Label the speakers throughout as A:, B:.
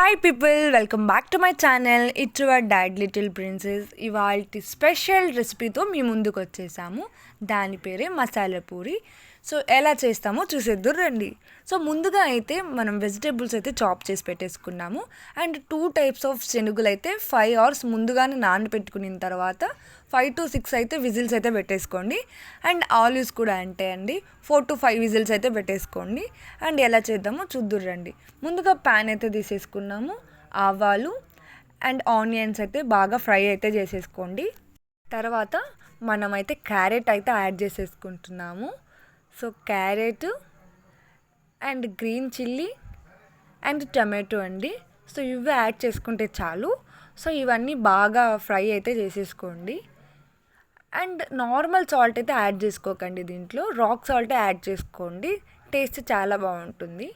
A: Hi people, welcome back to my channel. It's your dad little princess. ఇవాళ special రెసిపీతో మీ ముందుకు వచ్చేసాము. దాని పేరే మసాలా పూరి. సో ఎలా చేస్తామో చూసేద్దురు రండి. సో ముందుగా అయితే మనం వెజిటేబుల్స్ అయితే చాప్ చేసి పెట్టేసుకున్నాము. అండ్ 2 టైప్స్ ఆఫ్ శనుగులు అయితే 5 అవర్స్ ముందుగానే నానబెట్టుకున్న తర్వాత 5 to 6 అయితే విజిల్స్ అయితే పెట్టేసుకోండి. అండ్ ఆలివ్స్ కూడా అంటే అండి 4 to 5 విజిల్స్ అయితే పెట్టేసుకోండి. అండ్ ఎలా చేద్దామో చూద్దురు రండి. ముందుగా ప్యాన్ అయితే తీసేసుకున్నాము. ఆవాలు అండ్ ఆనియన్స్ అయితే బాగా ఫ్రై అయితే చేసేసుకోండి. తర్వాత మనమైతే క్యారెట్ అయితే యాడ్ చేసేసుకుంటున్నాము. So carrot and green chilli and tomato అండి. సో ఇవి యాడ్ చేసుకుంటే చాలు. సో ఇవన్నీ బాగా ఫ్రై అయితే చేసేసుకోండి. అండ్ నార్మల్ సాల్ట్ అయితే యాడ్ చేసుకోకండి, దీంట్లో రాక్ సాల్ట్ యాడ్ చేసుకోండి. టేస్ట్ చాలా బాగుంటుంది.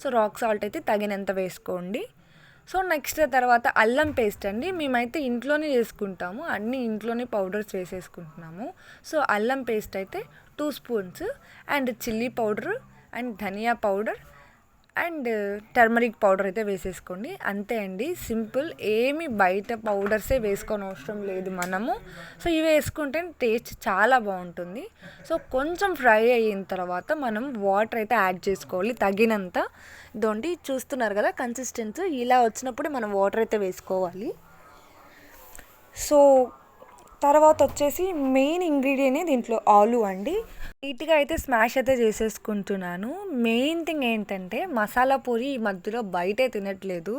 A: సో రాక్ సాల్ట్ అయితే తగినంత వేసుకోండి. సో నెక్స్ట్ తర్వాత అల్లం పేస్ట్ అండి. మేమైతే ఇంట్లోనే చేసుకుంటాము, అన్నీ ఇంట్లోనే పౌడర్స్ వేసేసుకుంటున్నాము. సో అల్లం పేస్ట్ అయితే 2 spoons and chilli powder and ధనియా పౌడర్ అండ్ టర్మరిక్ పౌడర్ అయితే వేసేసుకోండి. అంతే అండి, సింపుల్. ఏమి బయట పౌడర్సే వేసుకొని అవసరం లేదు మనము. సో ఇవి వేసుకుంటే టేస్ట్ చాలా బాగుంటుంది. సో కొంచెం ఫ్రై అయిన తర్వాత మనం వాటర్ అయితే యాడ్ చేసుకోవాలి తగినంత. ఇదోండి చూస్తున్నారు కదా, కన్సిస్టెన్సీ ఇలా వచ్చినప్పుడు మనం వాటర్ అయితే వేసుకోవాలి. సో తర్వాత వచ్చేసి మెయిన్ ఇంగ్రీడియంట్ దీంట్లో ఆలు అండి. నీట్గా అయితే స్మాష్ అయితే చేసేసుకుంటున్నాను. మెయిన్ థింగ్ ఏంటంటే మసాలా పూరి ఈ మధ్యలో బయటే తినట్లేదు.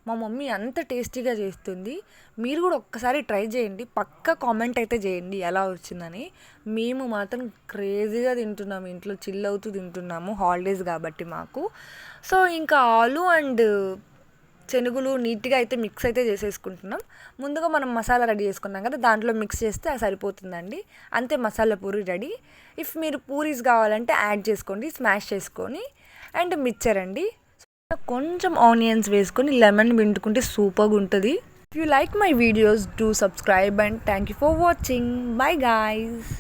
A: మా మమ్మీ అంత టేస్టీగా చేస్తుంది. మీరు కూడా ఒక్కసారి ట్రై చేయండి, పక్కా కామెంట్ అయితే చేయండి ఎలా వచ్చిందని. మేము మాత్రం క్రేజీగా తింటున్నాము, ఇంట్లో చిల్ అవుతూ తింటున్నాము, హాలిడేస్ కాబట్టి మాకు. సో ఇంకా ఆలు అండ్ శనుగులు నీట్గా అయితే మిక్స్ అయితే చేసేసుకుంటున్నాం. ముందుగా మనం మసాలా రెడీ చేసుకున్నాం కదా, దాంట్లో మిక్స్ చేస్తే అది సరిపోతుందండి. అంతే, మసాలా పూరి రెడీ. ఇఫ్ మీరు పూరీస్ కావాలంటే యాడ్ చేసుకోండి, స్మాష్ చేసుకొని. అండ్ మిక్చర్ అండి, కొంచెం ఆనియన్స్ వేసుకొని లెమన్ పిండుకుంటే సూపర్గా ఉంటుంది. If you like my videos, do subscribe and thank you for watching. By guys.